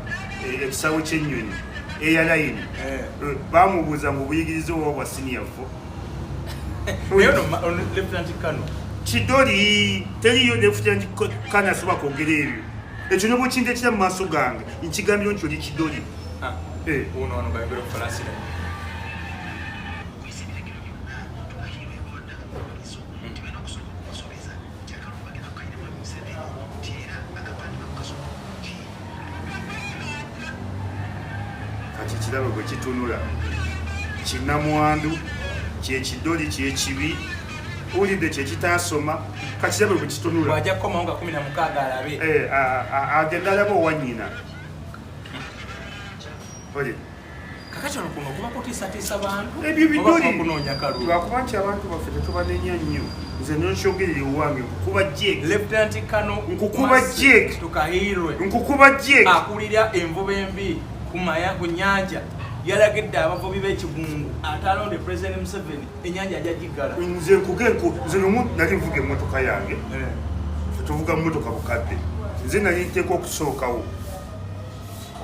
ekisawo ky'ennyonyi eya layini bamubuuza mu buyigirize oba bwa senior fo kidoli teriyo Lieutenant Colonel asobola kwogera ebyo ekyo nobwekindekira mu maaso gange nkigambiro nti oli kidoli kati ekirabo bwe kitunula kinnamuwandu kyekidoli kyekibi ulidde kyekitaasoma kakirabe bwe kitunula wajja kukomawo nga 16 alabe agenda alaba owanyina kakati ono kuno okuba kutiisatiisa bantu ebyo bidoli kunoonya kalulu lwakuba nti abantu baffe tetubanenya nnyo nze nonshogerera ewange nkukuba jek Lieutenant Colonel nkukuba jek tukahirwe nkukuba jek akulira envuba embi ku nnyanja yalagidde abavubi b'ekigungu atalonde President Museveni ennyanja ajja giggala nze nze nomu nali nvuga emmotoka yange tuvuga mu mmotoka bukadde nze nali nteeka okusookawo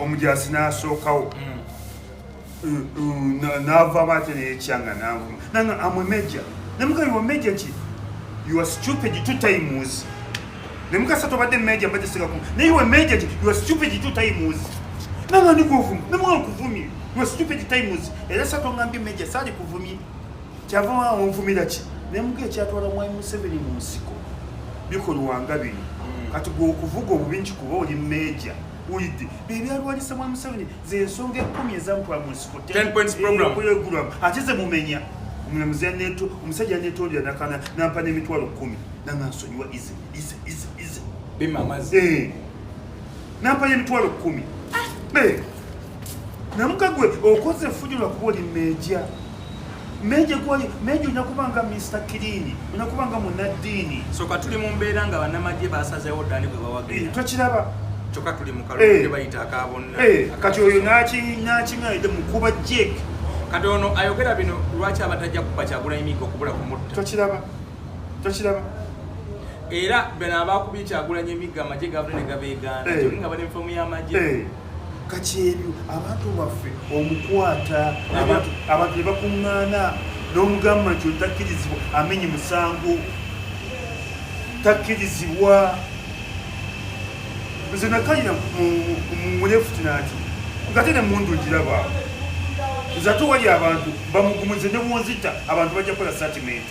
omujaasi n'asookawo nava mate nekyanga navuma nanga amwe meja nemuka you meja ki you are stupid 2 times nemuka sato bade meja bade sika ku ne you are meja ki you are stupid 2 times nanga ni kuvuma nemuka kuvumi you are stupid times era sato ngambi meja sali kuvumi kyava onvumira ki nemuka ekyatwala mwayi Museveni mu nsiko biko luwanga bino kati go kuvuga obubinchi kuba oli meja uidi bibi alwalisa mwa Museveni ze nsonga 10 ezamutwa mu nsiko 10 points program atize mumenya umunamuze neto umusajja neto ndi nakana nampa n'emitwalo 10 nanga nsonyiwa ize bimamazi nampa n'emitwalo 10 namukagwe okoze fujula kuboli meja kwali meja unakubanga Mr. Kilini unakubanga munadini so katuli mu mbeera nga bannamagye basazeewo ddani bwe bawagenda twakiraba kyokka tuli mu kalulu bayita akabonna kati oyo nakiŋŋaide mukuba jek kati ono ayogera bino lwaki abatajja kuba Kyagulanyi Migga okubula ku mutta twakiraba era beno abakubi Kyagulanyi Migga amagye gavule ne gabeegaana kyoli nga bali enfomu y'amagye kati ebyo abantu baffe omukwata abantu ne bakuŋŋaana n'omugamba nti takkirizibwa amenye musango takkirizibwa nze nakalira mu lefutinanti ngate ne mundu giraba nze ate wali abantu bamugumuze ne mwonzita abantu bajja kukola statement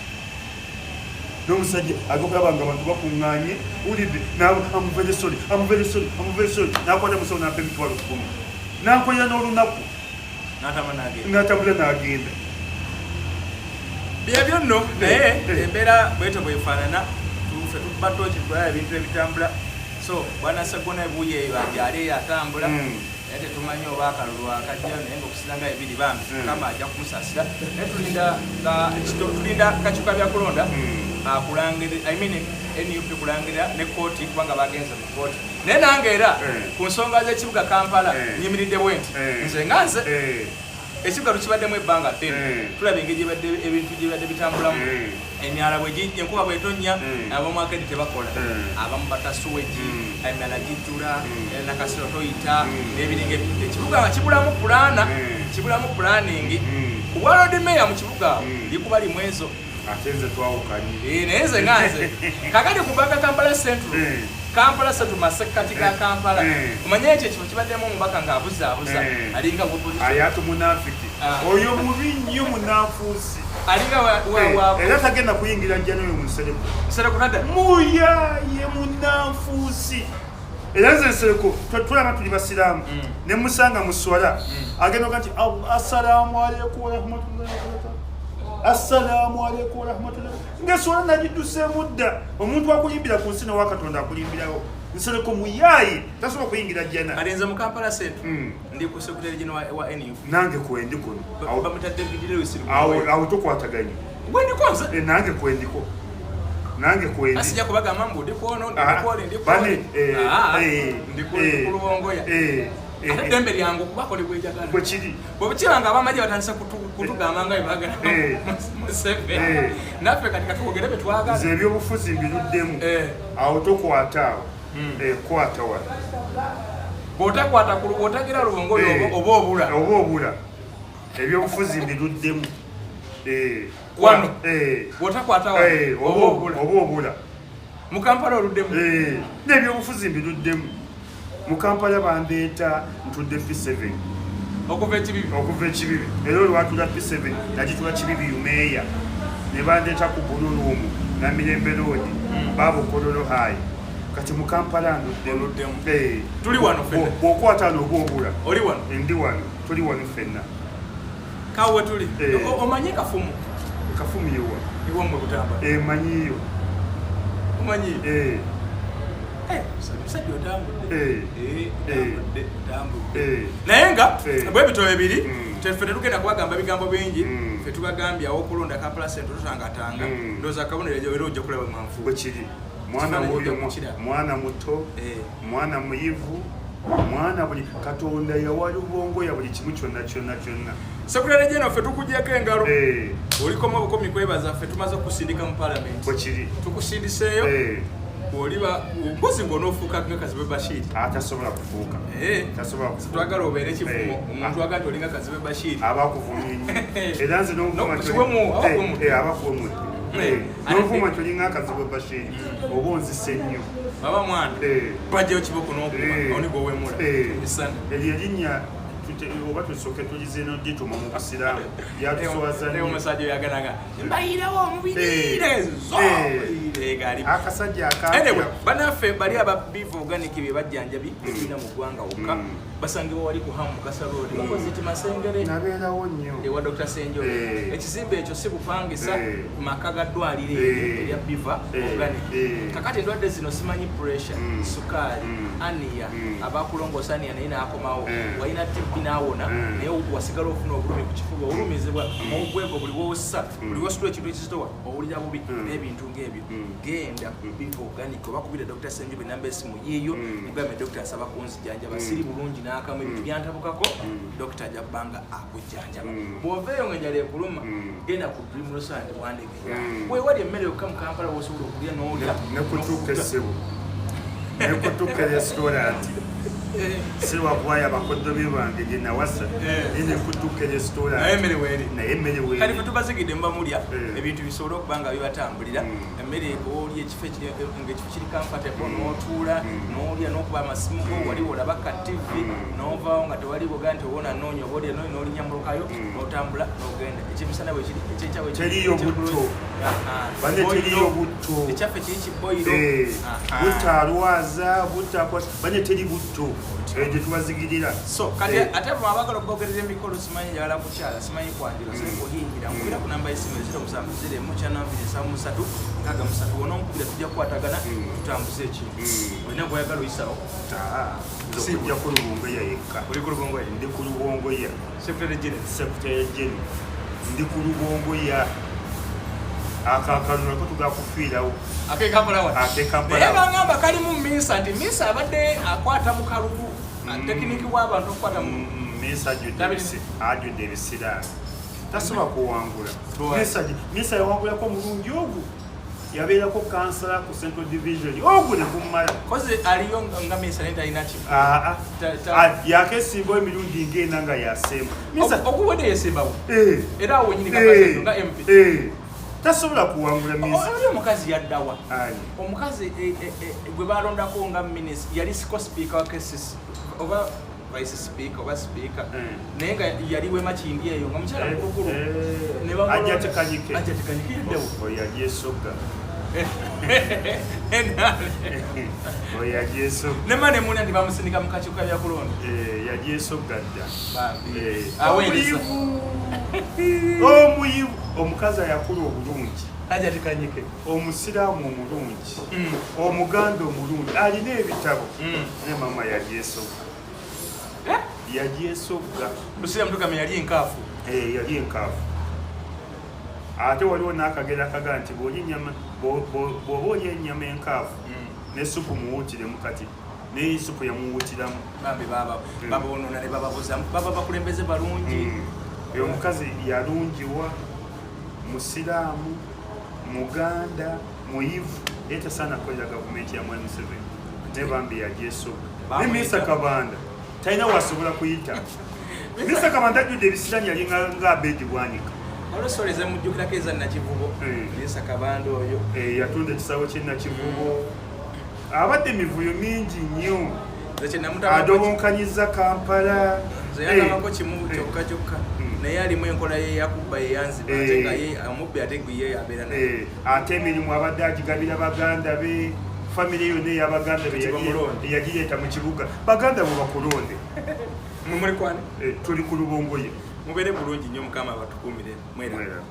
n'omusajja agokulaba nga abantu bakuŋŋaanye ulidde I'm very sorry nakwata musawo nampa emitwalo 10 nankolera n'olunaku n'atambula n'agenda byebyo nno naye embeera bwetyo bwefaanana ffe tukuba tooki tukolala ebintu ebitambula so bwana Sseggona ebuuyi eyo abyali atambula naye tetumanyi oba akalulu akajja naye ngaokusiranga ebiri bambi kama ajja kumusasira naye tulinda kakyuka bya kulonda NUP kulangirira ne kooti kubanga bagenze mu kooti naye nange era ku nsonga z'ekibuga Kampala nyimiridde bwenti nze nga nze ekibuga tukibaddemu ebbanga ddene tulaba engeri ebintu gyebadde bitambulamu emyala enkuba bwetonnya abamu akedi tebakola abamu batasuweji emyala gijjula nakasiro toyita n'ebiringa ekibuga nga kibulamu pulaningi kubwa road mayor mu kibuga likuba limu ezo atenze twawukanye naye nze nga nze kakati kubanga Kampala Central masekati ga Kampala omanye ekyo ekifo kibaddemu omubaka ng'abuzaabuza alinga ayatu munafiki oyo mubi nnyo munafuusi alinga era tagenda kuyingira njanoyo mu Nsereko kadda muyaye munafuusi era nze Nsereko tulaba tuli basiraamu ne musanga muswala agenda kati assalamu alaikum warahmatullahi wabarakatuh assalamu alaikum warahmatullahi ngeswala nagidduse mudda omuntu akuyimbira ku nsi wa Katonda akulimbirawo Nsereko muyayi tasobola kuyingira jjana alinze mu Kampala Central ndi ku secretary general wa NUP nange kwendiko bamutadde bidire wisiri awo tokwataganye bwendikonze nange kwendiko nange kwendi asijja kubaga mambo ndikono ndi kulubongoya dembe lyangu kubako libwejagala bwekiri bwekiranga abamaji batandisa kutugamba nga ebagala museve naffe kati katwogere betwagala nze ebyobufuzi mbiruddemu awo tokwataawo kwata wala bw'otakwata bw'otagira lubongoyo oba obula ebyobufuzi mbiruddemu wano bw'otakwata wala oba obula mu Kampala oluddemu n'ebyobufuzi mbiruddemu mu Kampala bandeeta ntudde P7 okuva ekibibi era olwatula P7 nagitula kibibi yumeeya ne bandeeta ku Bululuumu na Mirembe Road Babukololo High kati mu Kampala nduddemu tuli wano fenna bw'okwata n'oba obula oli wano ndi wano tuli wano fenna kawe tuli omanyi kafumu yewa iwomwe Butambala manyiyo omanyi naye nga bwebito ebiri ffe tetugenda kubagamba bigambo bingi ffe tubagambye awokulonda Kampala Central tutangatanga ndowooza kabonero era ojja kulaba mwanfu bwekiri mwana muto mwana muyivu mwana buli Katonda yawali ubongo ya buli kimu kyonna Secretary General ffe tukugyeko engalo olikoma obukomi kwebaza ffe tumaze okusindika mu Parliament bwekiri tukusindiseeyo bw'oliba mpozi ng'onoofuuka nga Kazibe Bashir atasobola kufuuka tasobola kufuuka twagala obeere ekivumo omuntu agati olinga Kazibe Bashir abakuvumye nnyo era nze n'okuvuma n'ovuma tolinga Kazibe Bashir oba onzise nnyo baba mwana twajjayo kiboko n'okuma oni gw'owemula misana eryo erinnya oba tusooke tulize nodituma mu busiraamu yatuswaza nnyo omusajja oyagalaga mbayirawo omubiriire akasajja anyway banaffe bali aba Beef Organic bye bajjanjabi ebirina mu ggwanga wokka basangibwa wali ku Hamu Kasaroli opposite Masengere nabeerawo nnyo ewa Dr. Senjo ekizimbe ekyo si bupangisa maka ga ddwaliro erya Beef Organic kakati endwadde zino simanyi pressure sukaali ania abakulongoosa ania naye naakomawo walina TB naawona naye wasigala ofuna obulumi ku kifuba olumizibwa obwego buli bwossa buli wositula ekintu ekizitowa owulira bubi n'ebintu ng'ebyo genda Beef Organic oba kubira Dr. Senjo enamba esimu yiiyo mugambe Dr. nsaba kunzijanjaba siri bulungi n'akamu ebintu byantabukako Dr. Jabbanga akujjanjaba bw'oveeyo ng'enjala ekuluma genda ku Dream Restaurant Wandegera weewali emmere yokka mu Kampala w'osobola okulya n'olya nekutuuka essebo nekutuuka restaurant siwakuwayo abakoddobe bange gye nawasa ine kutuuka restaurant naye emmere weeri kati fe tubazigidde mubamulya ebintu bisobole okuba nga bibatambulira emmere oli ekifo ng'ekifo kiri comfortable n'otuula n'olya n'okuba amasimu go wali olaba ka TV n'ovaawo nga tewali boga nti owona noonya oba olya n'olinyamulukayo n'otambula n'ogenda ekyemisana bwe kiri ekyekyawe teriyo butto bane teriyo butto ekyaffe kiri kiboyiro butalwaza bane teri butto gye tubazigirira so kati ate abagala okubogerera emikolo simanyi njagala kukyala simanyi kwanjira simanyi kuhingira nkubira ku namba y'essimu 0707 63 wona onkubira tujja kukwatagana tutambuze ekintu olina gwayagala oyisawo okujja ku Lubongoya yekka oli ku Lubongoya ndi ku Lubongoya secretary general ndi ku Lubongoya akakalunako tugakufiirawo naye bangamba kalimu Misa nti Misa abadde akwata mu kalubu tekiniki w'abantu okukwata Misa ajudde ebisiraani tasobola kuwangula Misa yawangulako omulungi ogwo yabeerako kansala ku Central Division ogwo ne gummala kozi aliyo nga Misa naye talina kifu yakesimbawo emirundi ng'ena nga yasemba okuwedde yesimbawo era awo wenyini kapasendo nga MP tasobola kuwangula Misa oli omukazi yaddawa omukazi gwe balondako nga minisita yali siko speaker wa KCC oba vice speaker oba speaker naye nga yali Wema Kindi eyo nga mukyala mukulu ajatekanyike yaddewo oyagyesoga nema nemuna nti bamusindika mu kakiiko byakulonda yagyesoga dda omuyivu omukazi ayakula obulungi ajatekanyike omusiraamu omulungi omuganda omulungi alina ebitabo ne mama yagyesoga lusira mutugame yali enkaafu yali enkaafu ate waliwo n'akagera akaga nti bw'oba olya ennyama enkaafu ne supu muwuutiremu kati naye supu yamuwuutiramu bambi babonona ne bababuzamu baba bakulembeze balungi omukazi yalungiwa musiraamu muganda muyivu naye tasaana kukolera gavumenti ya Mwami Museveni naye bambi yagyesoga ne Misa Kabanda talina wasobola kuyita Misa Kabanda ajjudde ebisirani yali nga Abedi Bwanika olusoleze mujjukirako eza Nakivubo Misa Kabanda oyo yatunda ekisawo ky'e Nakivubo abadde mivuyo mingi nnyo adobonkanyiza Kampala yalabako kimu kyokka kyokka naye alimu enkola ye yakuba yeyanziba ate nga ye amubbi ate gwe ye yabeera naye ate emirimu abadde agigabira baganda be famire yonna ey'abaganda be yagireeta mu kibuga baganda bwe bakulonde mumulikwane tuli ku Lubongoya mubeere bulungi nnyo Mukama abatukuumire mwera